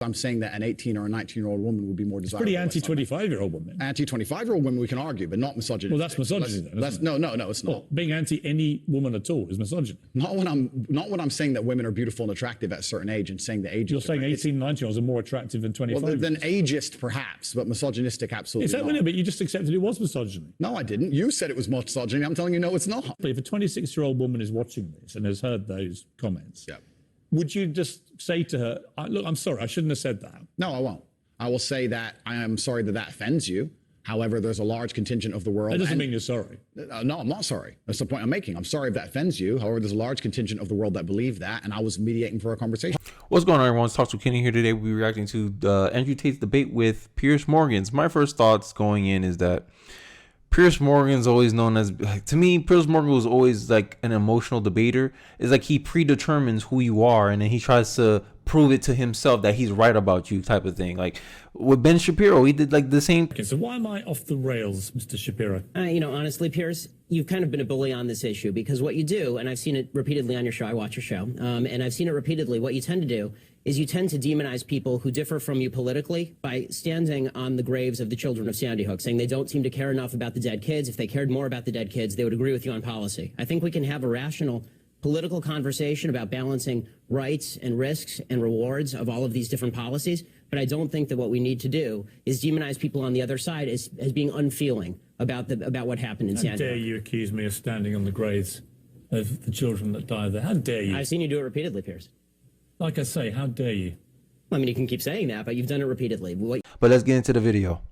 I'm saying that an 18 or a 19-year-old woman would be more desirable. Pretty anti-25-year-old woman. Anti-25-year-old women we can argue, but not misogynistic. Well, that's misogyny then, isn't it? No, it's not. Well, being anti any woman at all is misogyny. Not when I'm saying that women are beautiful and attractive at a certain age and saying the age. You're saying 18, 19-year-olds are more attractive than 25. Well, than ageist perhaps, but misogynistic absolutely. Is that not. But you just accepted it was misogyny. No, I didn't. You said it was misogyny. I'm telling you, no, it's not. If a 26-year-old woman is watching this and has heard those comments, yeah. Would you just say to her, look, I'm sorry, I shouldn't have said that? No, I won't. I will say that I am sorry that offends you. However, there's a large contingent of the world. That doesn't mean you're sorry. No, I'm not sorry. That's the point I'm making. I'm sorry if that offends you. However, there's a large contingent of the world that believe that, and I was mediating for a conversation. What's going on, everyone? It's Talk to Kenny here today. We'll be reacting to Andrew Tate's debate with Piers Morgan's. My first thoughts going in is that Piers Morgan's always known as, to me, Piers Morgan was always like an emotional debater. It's like he predetermines who you are, and then he tries to prove it to himself that he's right about you, type of thing. Like with Ben Shapiro, he did like the same. Okay, so why am I off the rails, Mr. Shapiro? Honestly, Piers, you've kind of been a bully on this issue because what you do, and I've seen it repeatedly on your show, I watch your show, and I've seen it repeatedly, what you tend to do is you tend to demonize people who differ from you politically by standing on the graves of the children of Sandy Hook, saying they don't seem to care enough about the dead kids. If they cared more about the dead kids, they would agree with you on policy. I think we can have a rational political conversation about balancing rights and risks and rewards of all of these different policies, but I don't think that what we need to do is demonize people on the other side as being unfeeling about what happened in Sandy Hook. How dare you accuse me of standing on the graves of the children that died there? How dare you? I've seen you do it repeatedly, Piers. Like I say, how dare you? I mean, you can keep saying that, but you've done it repeatedly. But let's get into the video.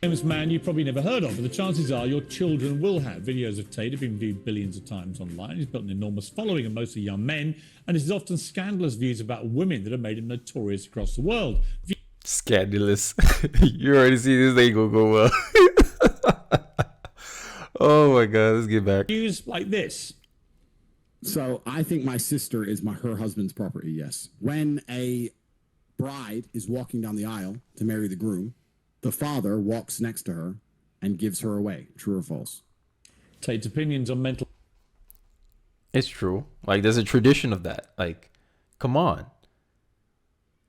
Famous man you probably never heard of, but the chances are your children will have. Videos of Tate have been viewed billions of times online. He's built an enormous following of mostly young men, and his often scandalous views about women that have made him notorious across the world. Scandalous. You already see this thing go well. Oh my God, let's get back. Views like this. So I think my sister is her husband's property, yes. When a bride is walking down the aisle to marry the groom, the father walks next to her and gives her away. True or false? Tate's opinions on mental... It's true. Like, there's a tradition of that. Like, come on.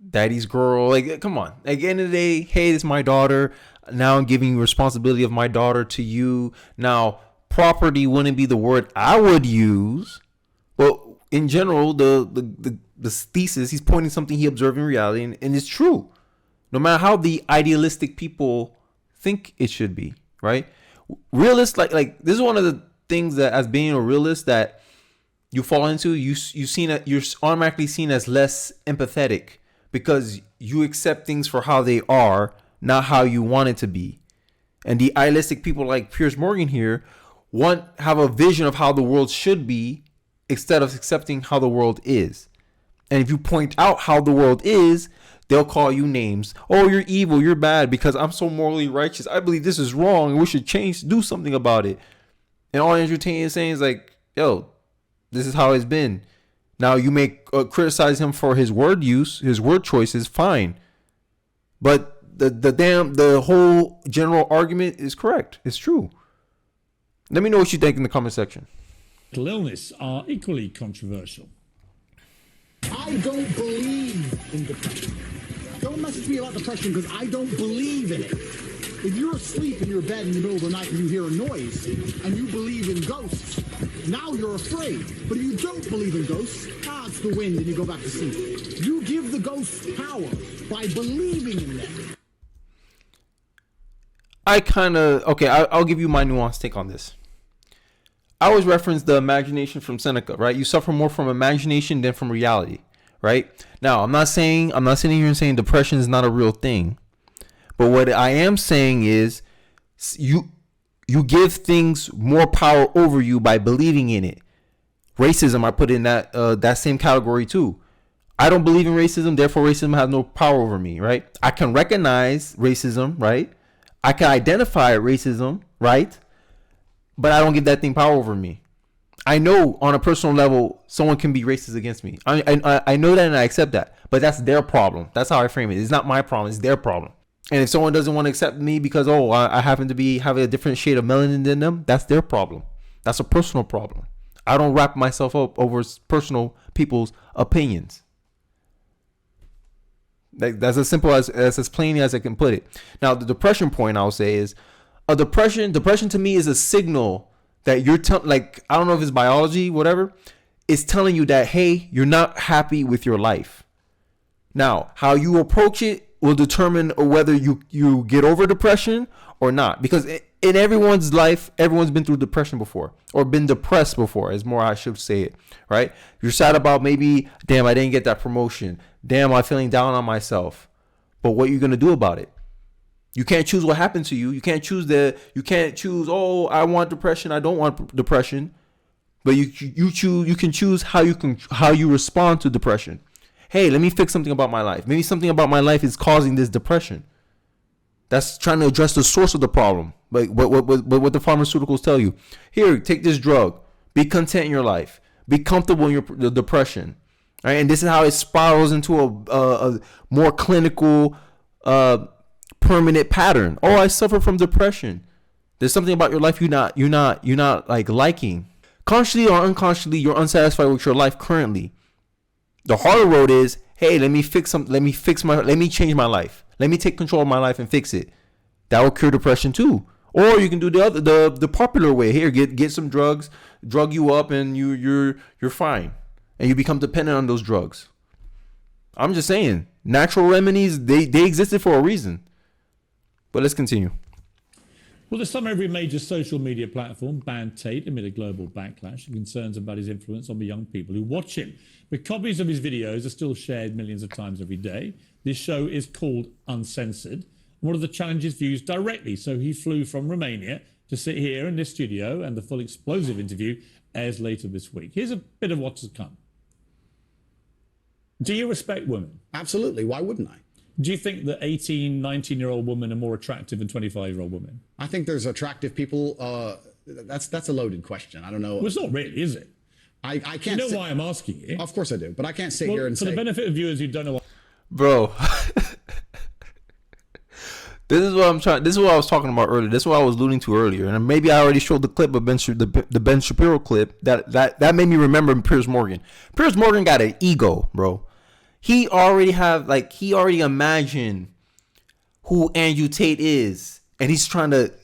Daddy's girl. Like, come on. At the end of the day, hey, it's my daughter. Now I'm giving responsibility of my daughter to you. Now, property wouldn't be the word I would use. Well, in general, the thesis, he's pointing something he observed in reality, and it's true. No matter how the idealistic people think it should be, right? Realist, like this is one of the things that, as being a realist, that you fall into. You're automatically seen as less empathetic because you accept things for how they are, not how you want it to be. And the idealistic people like Piers Morgan here have a vision of how the world should be, instead of accepting how the world is. And if you point out how the world is, they'll call you names. Oh, you're evil, you're bad because I'm so morally righteous. I believe this is wrong and we should change, do something about it. And all Andrew Tate is saying is like, yo, this is how it's been. Now you may criticize him for his word use, his word choices, fine. But the whole general argument is correct. It's true. Let me know what you think in the comment section. Mental illness are equally controversial. I don't believe in depression. Don't message me about depression because I don't believe in it. If you're asleep in your bed in the middle of the night and you hear a noise and you believe in ghosts, now you're afraid. But if you don't believe in ghosts, it's the wind and you go back to sleep. You give the ghosts power by believing in them. I'll give you my nuanced take on this. I always reference the imagination from Seneca, right? You suffer more from imagination than from reality, right? Now, I'm not sitting here and saying depression is not a real thing. But what I am saying is you give things more power over you by believing in it. Racism, I put in that same category too. I don't believe in racism, therefore racism has no power over me, right? I can recognize racism, right? I can identify racism, right? But I don't give that thing power over me. I know on a personal level, someone can be racist against me. I know that and I accept that. But that's their problem. That's how I frame it. It's not my problem. It's their problem. And if someone doesn't want to accept me because, I happen to have a different shade of melanin than them, that's their problem. That's a personal problem. I don't wrap myself up over personal people's opinions. That's as simple as plain as I can put it. Now, the depression point I'll say is a depression to me is a signal that you're like, I don't know if it's biology, whatever. It's telling you that, hey, you're not happy with your life. Now, how you approach it will determine whether you get over depression or not. Because in everyone's life, everyone's been through depression before, or been depressed before, is more I should say it, right? You're sad about maybe, damn, I didn't get that promotion. Damn, I'm feeling down on myself. But what are you going to do about it? You can't choose what happened to you. You can't choose, oh, I want depression, I don't want depression. But you can choose how you respond to depression. Hey, let me fix something about my life. Maybe something about my life is causing this depression. That's trying to address the source of the problem. Like what the pharmaceuticals tell you. Here, take this drug. Be content in your life. Be comfortable in the depression. All right? And this is how it spirals into a more clinical, permanent pattern. Oh, I suffer from depression. There's something about your life you're not like liking. Consciously or unconsciously, you're unsatisfied with your life currently. The harder road is, hey, let me change my life. Let me take control of my life and fix it. That will cure depression too. Or you can do the popular way. Here, get some drugs, drug you up, and you're fine. And you become dependent on those drugs. I'm just saying, natural remedies, they existed for a reason. But let's continue. Well, this summer, every major social media platform banned Tate amid a global backlash and concerns about his influence on the young people who watch him. But copies of his videos are still shared millions of times every day. This show is called Uncensored. One of the challenges views directly. So he flew from Romania to sit here in this studio, and the full explosive interview airs later this week. Here's a bit of what's to come. Do you respect women? Absolutely. Why wouldn't I? Do you think that 18, 19-year-old women are more attractive than 25-year-old women? I think there's attractive people. That's a loaded question. I don't know. Well, it's not really, is it? I can't. You know why I'm asking you? Of course I do, but I can't sit here and for say. the benefit of viewers who don't know what... Bro. This is what I was talking about earlier. This is what I was alluding to earlier. And maybe I already showed the clip of the Ben Shapiro clip that made me remember Piers Morgan. Piers Morgan got an ego, bro. He already imagined who Andrew Tate is. And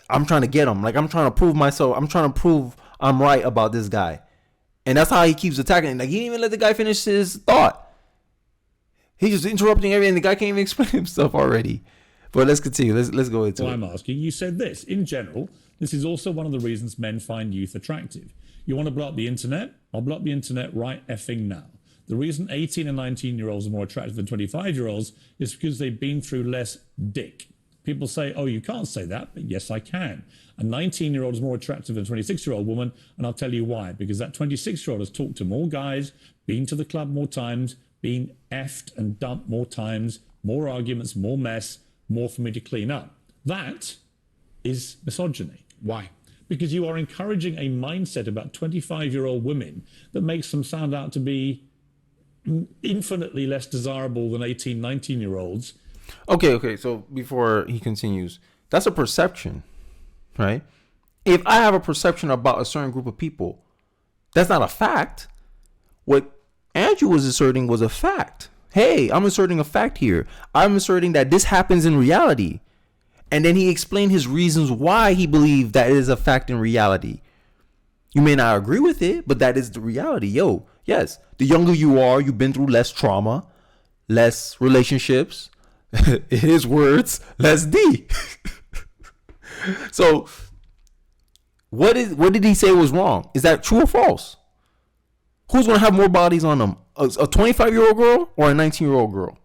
I'm trying to get him. Like, I'm trying to prove myself. I'm trying to prove I'm right about this guy. And that's how he keeps attacking. Like, he didn't even let the guy finish his thought. He's just interrupting everything. The guy can't even explain himself already. But let's continue. Let's go into it. I'm asking. You said this. In general, this is also one of the reasons men find youth attractive. You want to blow up the internet? I'll blow up the internet right effing now. The reason 18 and 19-year-olds are more attractive than 25-year-olds is because they've been through less dick. People say, oh, you can't say that, but yes, I can. A 19-year-old is more attractive than a 26-year-old woman, and I'll tell you why. Because that 26-year-old has talked to more guys, been to the club more times, been effed and dumped more times, more arguments, more mess, more for me to clean up. That is misogyny. Why? Because you are encouraging a mindset about 25-year-old women that makes them sound out to be infinitely less desirable than 18, 19-year-olds. Okay. So before he continues, that's a perception, right? If I have a perception about a certain group of people, that's not a fact. What Andrew was asserting was a fact. Hey, I'm asserting a fact here. I'm asserting that this happens in reality. And then he explained his reasons why he believed that it is a fact in reality. You may not agree with it, but that is the reality. Yo, yes, the younger you are, you've been through less trauma, less relationships, in his words, less D. So what did he say was wrong? Is that true or false? Who's going to have more bodies on them? A 25-year-old girl or a 19-year-old girl?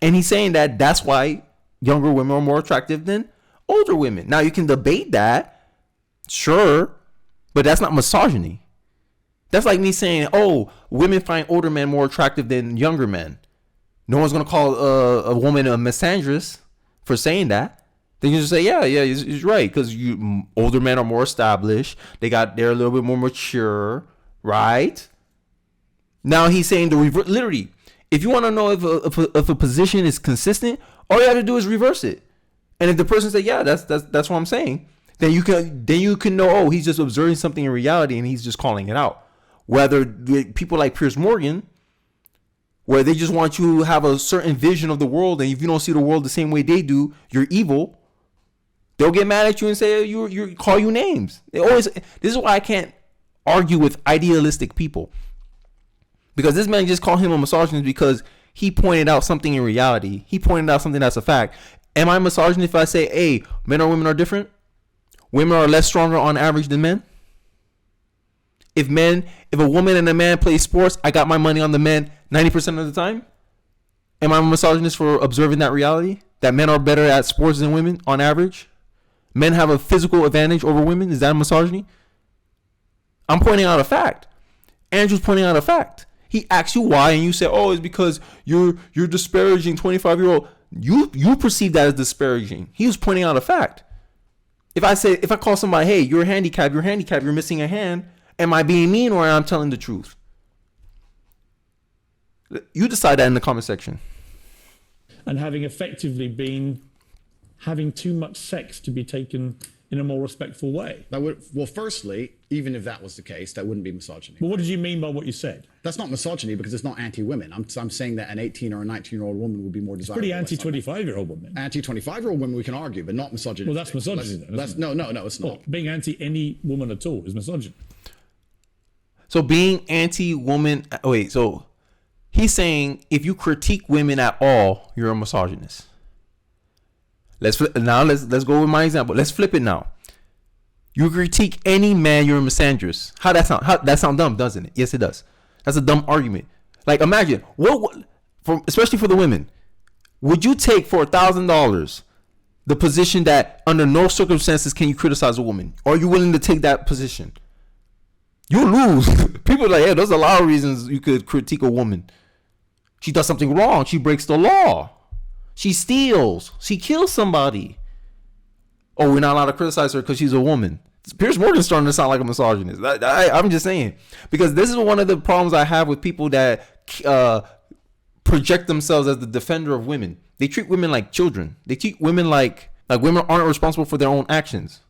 And he's saying that that's why younger women are more attractive than older women. Now, you can debate that, sure, but that's not misogyny. That's like me saying, oh, women find older men more attractive than younger men. No one's going to call a woman a misandrist for saying that. They can just say, yeah, he's right, because older men are more established. They're a little bit more mature, right? Now he's saying literally, if you want to know if a position is consistent, all you have to do is reverse it. And if the person says, yeah, that's what I'm saying, then you can know, oh, he's just observing something in reality and he's just calling it out. Whether people like Piers Morgan where they just want you to have a certain vision of the world, and if you don't see the world the same way they do, you're evil. They'll get mad at you and say you call you names. They always. This is why I can't argue with idealistic people, because this man just called him a misogynist because he pointed out something in reality. He pointed out something that's a fact. Am I misogynist if I say, hey, men or women are different? Women are less stronger on average than men? If a woman and a man play sports, I got my money on the men 90% of the time? Am I a misogynist for observing that reality? That men are better at sports than women on average? Men have a physical advantage over women? Is that a misogyny? I'm pointing out a fact. Andrew's pointing out a fact. He asks you why, and you say, oh, it's because you're disparaging 25-year-old. You perceive that as disparaging. He was pointing out a fact. If I call somebody, hey, you're handicapped, you're missing a hand, am I being mean or am I telling the truth? You decide that in the comment section. And having effectively been having too much sex to be taken in a more respectful way. Well, firstly, even if that was the case, that wouldn't be misogyny. Well, what did you mean by what you said? That's not misogyny because it's not anti-women. I'm saying that an 18 or a 19-year-old woman would be more desirable. Pretty anti-25-year-old woman. Anti-25-year-old women we can argue, but not misogyny. Well, that's misogyny then. No, it's not. Well, being anti any woman at all is misogyny. So being anti-woman, so he's saying if you critique women at all, you're a misogynist. Let's go with my example. Let's flip it now. You critique any man, you're a misandrist. How that sound? That sound dumb, doesn't it? Yes, it does. That's a dumb argument. Like, imagine especially for the women, would you take for $1,000 the position that under no circumstances can you criticize a woman? Or are you willing to take that position? You lose. People are like, yeah, there's a lot of reasons you could critique a woman. She does something wrong. She breaks the law. She steals. She kills somebody. Oh, we're not allowed to criticize her because she's a woman. Piers Morgan's starting to sound like a misogynist. I'm just saying. Because this is one of the problems I have with people that project themselves as the defender of women. They treat women like children. They treat women like women aren't responsible for their own actions.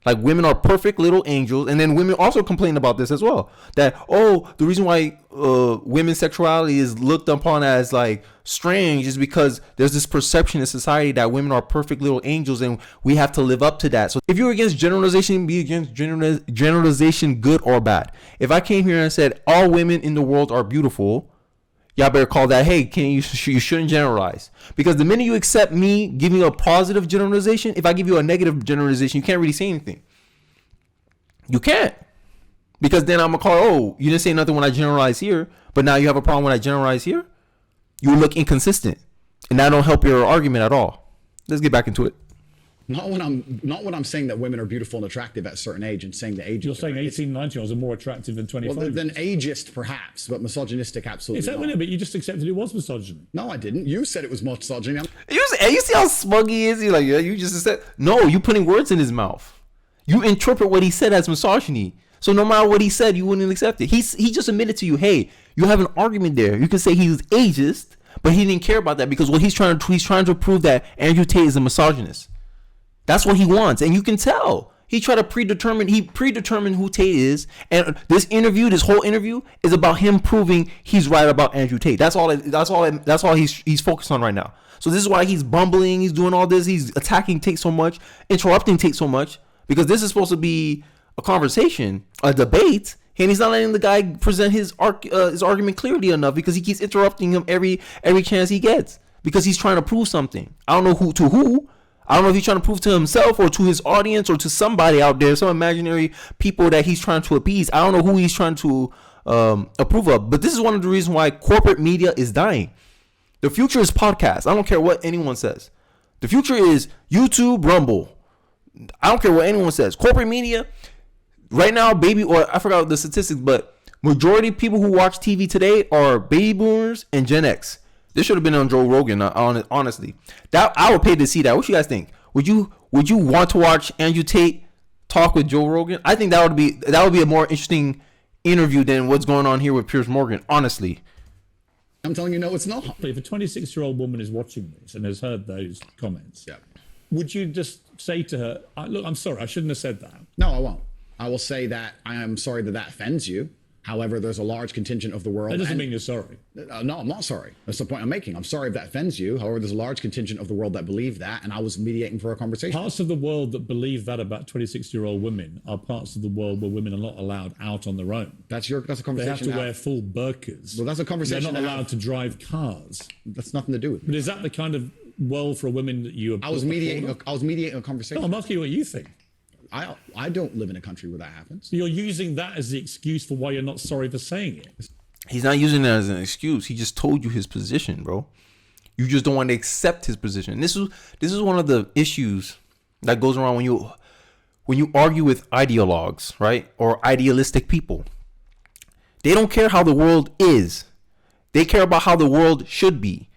Like women are perfect little angels. And then women also complain about this as well. That, the reason why women's sexuality is looked upon as like strange is because there's this perception in society that women are perfect little angels and we have to live up to that. So if you're against generalization, be against generalization, good or bad. If I came here and said all women in the world are beautiful, y'all better call that, hey, you shouldn't generalize. Because the minute you accept me giving you a positive generalization, if I give you a negative generalization, you can't really say anything. You can't. Because then I'm going to call, you didn't say nothing when I generalize here, but now you have a problem when I generalize here? You look inconsistent. And that don't help your argument at all. Let's get back into it. Not when I'm saying that women are beautiful and attractive at a certain age and saying the age. You're saying 18, 19-years are more attractive than 25. Well, than ageist perhaps, but misogynistic absolutely. Is that not. It? But you just accepted it was misogyny. No, I didn't. You said it was misogyny. You see how smug he is? He's like, yeah, you just said. No, you putting words in his mouth. You interpret what he said as misogyny. So no matter what he said, you wouldn't accept it. He just admitted to you, hey, you have an argument there. You can say he was ageist, but he didn't care about that because what he's trying to prove that Andrew Tate is a misogynist. That's what he wants, and you can tell. He tried to predetermine who Tate is, and this whole interview is about him proving he's right about Andrew Tate. That's all he's focused on right now. So this is why he's bumbling, he's doing all this, he's attacking Tate so much, interrupting Tate so much, because this is supposed to be a conversation, a debate, and he's not letting the guy present his argument clearly enough because he keeps interrupting him every chance he gets because he's trying to prove something. I don't know who. I don't know if he's trying to prove to himself or to his audience or to somebody out there, some imaginary people that he's trying to appease. I don't know who he's trying to approve of. But this is one of the reasons why corporate media is dying. The future is podcasts. I don't care what anyone says. The future is YouTube, Rumble. I don't care what anyone says. Corporate media, right now, I forgot the statistics, but majority of people who watch TV today are baby boomers and Gen X. This should have been on Joe Rogan, honestly. That I would pay to see that. What you guys think? Would you want to watch Andrew Tate talk with Joe Rogan? I think that would be a more interesting interview than what's going on here with Piers Morgan, honestly. I'm telling you, no, it's not. If a 26-year-old woman is watching this and has heard those comments, would you just say to her, look, I'm sorry, I shouldn't have said that? No, I won't. I will say that I am sorry that offends you. However, there's a large contingent of the world. That doesn't mean you're sorry. No, I'm not sorry. That's the point I'm making. I'm sorry if that offends you. However, there's a large contingent of the world that believe that, and I was mediating for a conversation. Parts of the world that believe that about 26-year-old women are parts of the world where women are not allowed out on their own. That's a They conversation. have to wear full burqas. Well, that's a conversation. They're not to allowed have. to drive cars. That's nothing to do with But me. is that the kind of world for women that you? I was mediating a conversation. No, I'm asking you what you think. I don't live in a country where that happens. You're using that as the excuse for why you're not sorry for saying it. He's not using that as an excuse. He just told you his position, bro. You just don't want to accept his position. This is one of the issues that goes around when you argue with ideologues, right? Or idealistic people. They don't care how the world is. They care about how the world should be,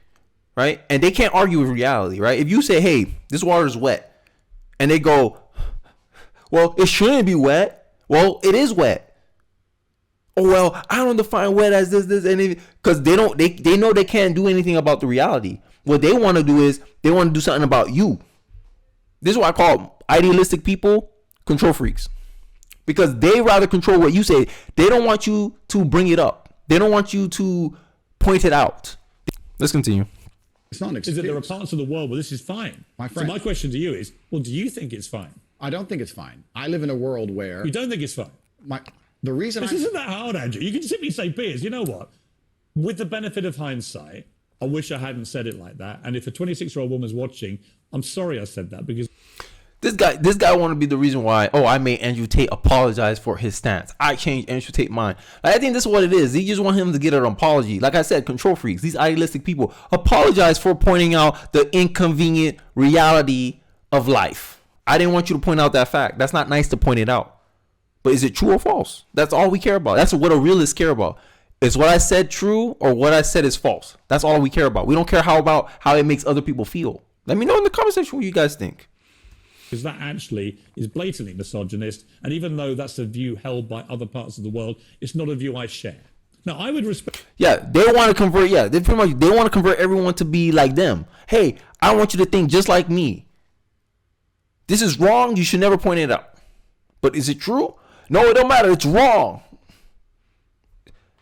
right? And they can't argue with reality, right? If you say, hey, this water is wet, and they go, well, it shouldn't be wet. Well, it is wet. Oh, well, I don't define wet as this, and because they know they can't do anything about the reality. What they want to do is they want to do something about you. This is what I call idealistic people control freaks, because they rather control what you say. They don't want you to bring it up. They don't want you to point it out. Let's continue. It's not an excuse. Is that there are parts of the world where this is fine? My friend. So my question to you is, well, do you think it's fine? I don't think it's fine. I live in a world where You don't think it's fine? the reason This isn't that hard, Andrew. You can simply say, Piers, you know what? With the benefit of hindsight, I wish I hadn't said it like that. And if a 26-year-old woman's watching, I'm sorry I said that, because This guy want to be the reason why, oh, I made Andrew Tate apologize for his stance. I changed Andrew Tate's mind. Like, I think this is what it is. They just want him to get an apology. Like I said, control freaks, these idealistic people, apologize for pointing out the inconvenient reality of life. I didn't want you to point out that fact. That's not nice to point it out. But is it true or false? That's all we care about. That's what a realist care about. Is what I said true or what I said is false? That's all we care about. We don't care about how it makes other people feel. Let me know in the comment section what you guys think. that actually is blatantly misogynist. And even though that's a view held by other parts of the world, it's not a view I share. Now, I would respect. Yeah, they want to convert. Yeah, they want to convert everyone to be like them. Hey, I want you to think just like me. This is wrong. You should never point it out. But is it true? No, it don't matter. It's wrong.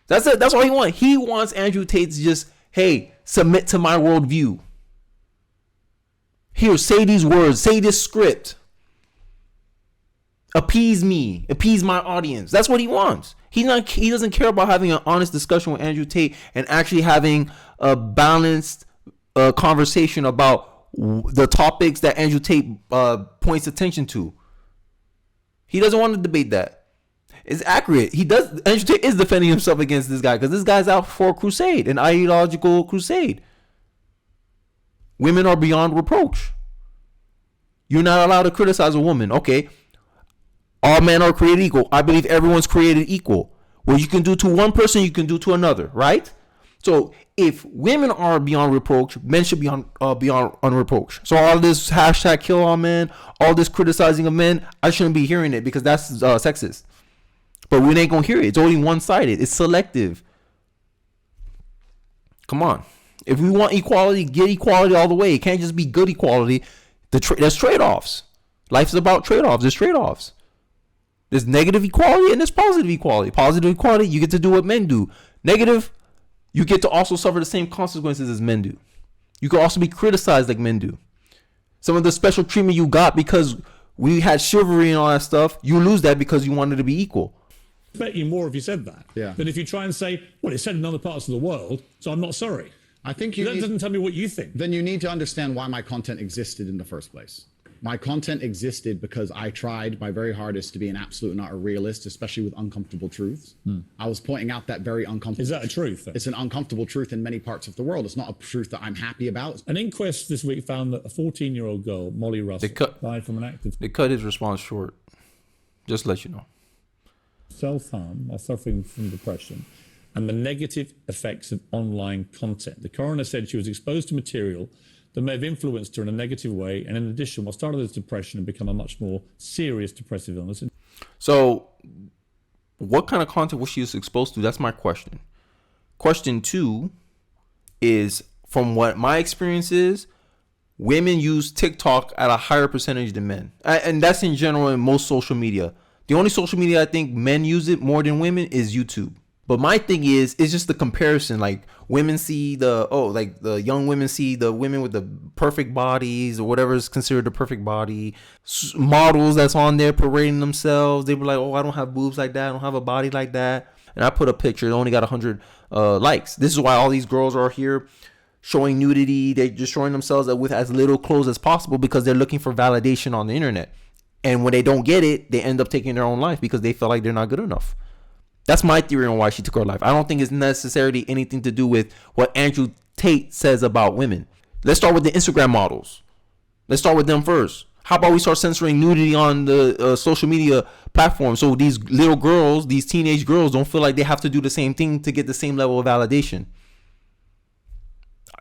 That's it. That's all he wants. He wants Andrew Tate to just, hey, submit to my worldview. Here, say these words. Say this script. Appease me. Appease my audience. That's what he wants. He doesn't care about having an honest discussion with Andrew Tate and actually having a balanced conversation about the topics that Andrew Tate points attention to. He doesn't want to debate that. It's accurate. Andrew Tate is defending himself against this guy because this guy's out for a crusade, an ideological crusade. Women are beyond reproach. You're not allowed to criticize a woman. Okay. All men are created equal. I believe everyone's created equal. What you can do to one person, you can do to another, right? So if women are beyond reproach, men should be beyond unreproached. So all this hashtag kill all men, all this criticizing of men, I shouldn't be hearing it because that's sexist. But we ain't gonna hear it. It's only one-sided. It's selective. Come on. If we want equality, get equality all the way. It can't just be good equality. There's trade-offs. Life's about trade-offs. There's trade-offs. There's negative equality and there's positive equality. Positive equality, you get to do what men do. Negative, you get to also suffer the same consequences as men do. You can also be criticized like men do. Some of the special treatment you got because we had chivalry and all that stuff, you lose that because you wanted to be equal. I bet you more if you said that than if you try and say, well, it's said in other parts of the world, so I'm not sorry. I think that doesn't tell me what you think. Then you need to understand why my content existed in the first place. My content existed because I tried my very hardest to be an absolute and utter realist, especially with uncomfortable truths. I was pointing out that very uncomfortable. Is that a truth? It's an uncomfortable truth in many parts of the world. It's not a truth that I'm happy about. An inquest this week found that a 14-year-old girl, Molly Russell, died from an active. They cut his response short. Just to let you know. Self-harm or suffering from depression and the negative effects of online content. The coroner said she was exposed to material that may have influenced her in a negative way, and in addition, what started as depression and become a much more serious depressive illness. So, what kind of content was she exposed to? That's my question. Question 2 is, from what my experience is, women use TikTok at a higher percentage than men. And that's in general in most social media. The only social media I think men use it more than women is YouTube. But my thing is, it's just the comparison. Like women see like the young women see the women with the perfect bodies or whatever is considered the perfect body. Models that's on there parading themselves. They were like, oh, I don't have boobs like that. I don't have a body like that. And I put a picture. It only got 100 likes. This is why all these girls are here showing nudity. They're just showing themselves with as little clothes as possible because they're looking for validation on the internet. And when they don't get it, they end up taking their own life because they feel like they're not good enough. That's my theory on why she took her life. I don't think it's necessarily anything to do with what Andrew Tate says about women. Let's start with the Instagram models. Let's start with them first. How about we start censoring nudity on the social media platform so these little girls, these teenage girls, don't feel like they have to do the same thing to get the same level of validation.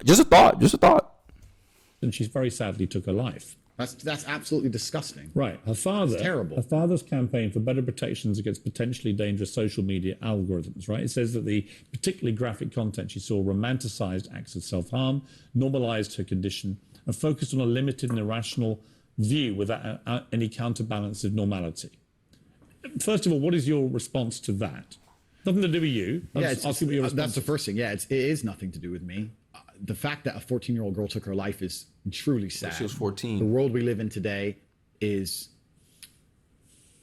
Just a thought. And she very sadly took her life. That's absolutely disgusting. Right. Her father. It's terrible. Her father's campaign for better protections against potentially dangerous social media algorithms, right? It says that the particularly graphic content she saw romanticized acts of self-harm, normalized her condition, and focused on a limited and irrational view without any counterbalance of normality. First of all, what is your response to that? Nothing to do with you. That's the first thing. Yeah, it is nothing to do with me. The fact that a 14-year-old girl took her life is truly sad. She was 14. The world we live in today is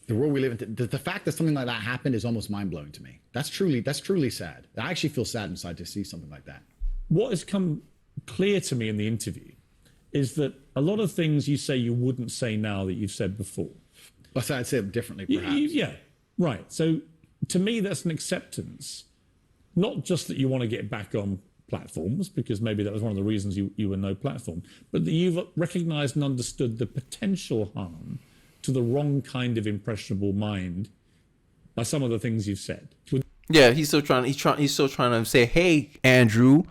the world we live in. The fact that something like that happened is almost mind-blowing to me. That's truly sad. I actually feel sad inside to see something like that. What has come clear to me in the interview is that a lot of things you say you wouldn't say now that you've said before. But I'd say it differently, perhaps. Yeah, right. So to me, that's an acceptance, not just that you want to get back on platforms, because maybe that was one of the reasons you were no platform, but that you've recognized and understood the potential harm to the wrong kind of impressionable mind by some of the things you've said. Yeah, he's still trying to say, hey, Andrew,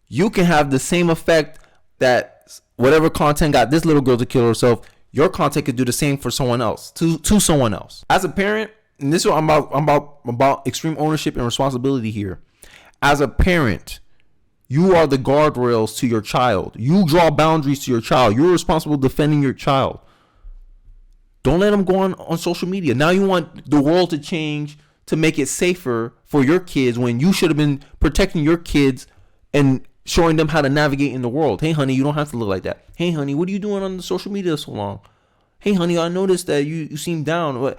you can have the same effect that whatever content got this little girl to kill herself, your content could do the same for someone else, to someone else. As a parent, and this is what I'm about extreme ownership and responsibility here. As a parent, you are the guardrails to your child. You draw boundaries to your child. You're responsible defending your child. Don't let them go on social media. Now you want the world to change to make it safer for your kids when you should have been protecting your kids and showing them how to navigate in the world. Hey, honey, you don't have to look like that. Hey, honey, what are you doing on the social media so long? Hey, honey, I noticed that you seem down.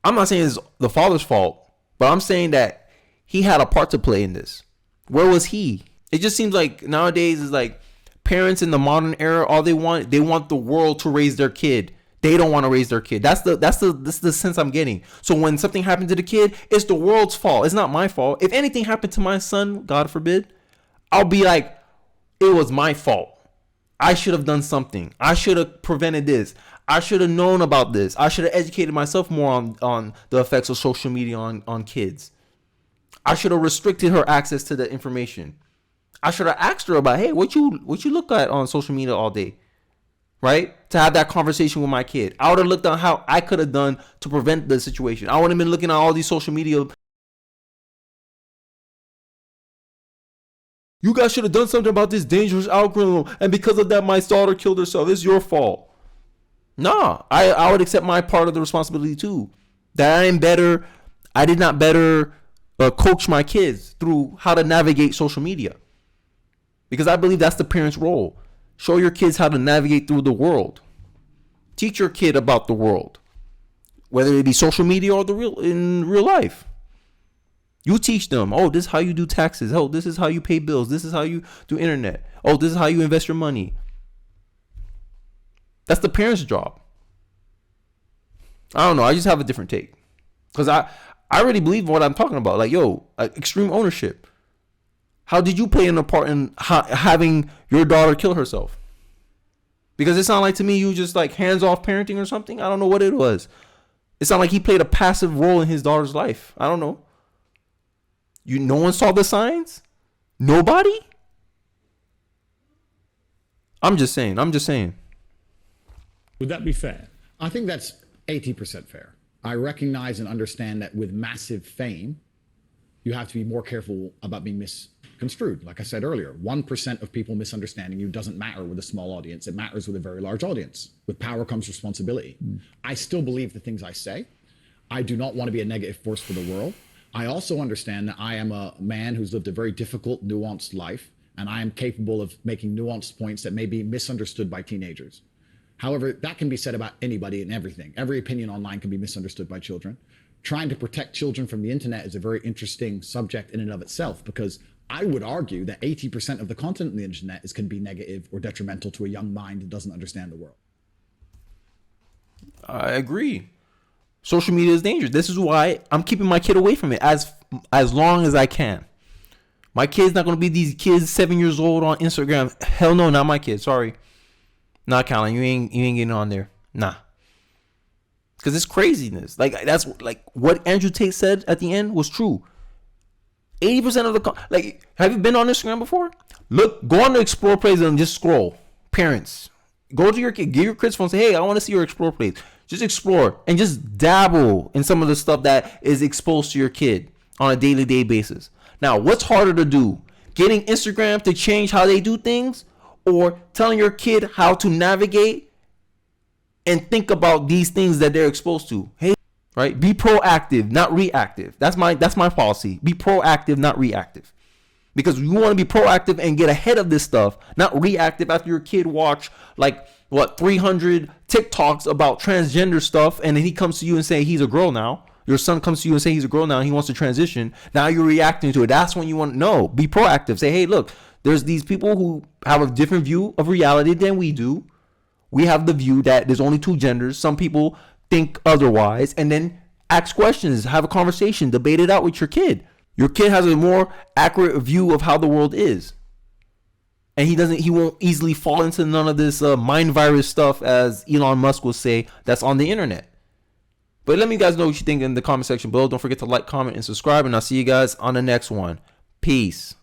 I'm not saying it's the father's fault, but I'm saying that he had a part to play in this. Where was he? It just seems like nowadays is like parents in the modern era, all they want the world to raise their kid. They don't want to raise their kid. That's the sense I'm getting. So when something happened to the kid, it's the world's fault. It's not my fault. If anything happened to my son, God forbid, I'll be like, it was my fault. I should have done something. I should have prevented this. I should have known about this. I should have educated myself more on the effects of social media on kids. I should have restricted her access to the information. I should have asked her about, hey, what you look at on social media all day, right? To have that conversation with my kid. I would have looked at how I could have done to prevent the situation. I wouldn't have been looking at all these social media. You guys should have done something about this dangerous algorithm, and because of that, my daughter killed herself. It's your fault. Nah, I would accept my part of the responsibility too. That I did not better coach my kids through how to navigate social media. Because I believe that's the parent's role. Show your kids how to navigate through the world. Teach your kid about the world, whether it be social media or in real life. You teach them. Oh, this is how you do taxes. Oh, this is how you pay bills. This is how you do internet. Oh, this is how you invest your money. That's the parent's job. I don't know. I just have a different take. Because I really believe what I'm talking about. Like, extreme ownership. How did you play a part in having your daughter kill herself? Because it sounded like to me you just like hands-off parenting or something. I don't know what it was. It sounded like he played a passive role in his daughter's life. I don't know. No one saw the signs? Nobody? I'm just saying. Would that be fair? I think that's 80% fair. I recognize and understand that with massive fame, you have to be more careful about being misconstrued. Like I said earlier, 1% of people misunderstanding you doesn't matter with a small audience. It matters with a very large audience. With power comes responsibility. I still believe the things I say. I do not want to be a negative force for the world. I also understand that I am a man who's lived a very difficult, nuanced life, and I am capable of making nuanced points that may be misunderstood by teenagers. However, that can be said about anybody and everything. Every opinion online can be misunderstood by children. Trying to protect children from the internet is a very interesting subject in and of itself, because I would argue that 80% of the content on the internet can be negative or detrimental to a young mind that doesn't understand the world. I agree. Social media is dangerous. This is why I'm keeping my kid away from it as long as I can. My kid's not going to be these kids 7 years old on Instagram. Hell no, not my kid. Sorry. Nah, Colin, you ain't getting on there. Nah. Because it's craziness. Like, that's like what Andrew Tate said at the end was true. 80% of the like, have you been on Instagram before? Look, go on the explore page and just scroll. Parents, go to your kid, give your kids phone, say, hey, I want to see your explore page. Just explore and just dabble in some of the stuff that is exposed to your kid on a day-to-day basis. Now, what's harder to do? Getting Instagram to change how they do things, or telling your kid how to navigate and think about these things that they're exposed to? Hey, right? Be proactive, not reactive. That's my policy. Be proactive, not reactive. Because you want to be proactive and get ahead of this stuff, not reactive after your kid watch 300 TikToks about transgender stuff, and then he comes to you and say he's a girl now. Your son comes to you and say he's a girl now and he wants to transition. Now you're reacting to it. That's when you want to know. Be proactive. Say, hey, look, there's these people who have a different view of reality than we do. We have the view that there's only two genders. Some people think otherwise. And then ask questions, have a conversation, debate it out with your kid. Your kid has a more accurate view of how the world is. And he won't easily fall into none of this mind virus stuff, as Elon Musk will say, that's on the internet. But let me guys know what you think in the comment section below. Don't forget to like, comment, and subscribe. And I'll see you guys on the next one. Peace.